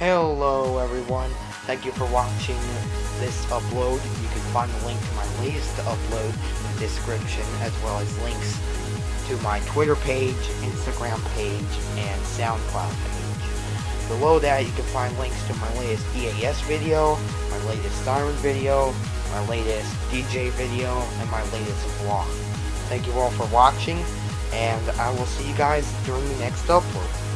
Hello everyone, thank you for watching this upload. You can find the link to my latest upload in the description, as well as links to my Twitter page, Instagram page, and SoundCloud page. Below that you can find links to my latest EAS video, my latest siren video, my latest DJ video, and my latest vlog. Thank you all for watching, and I will see you guys during the next upload.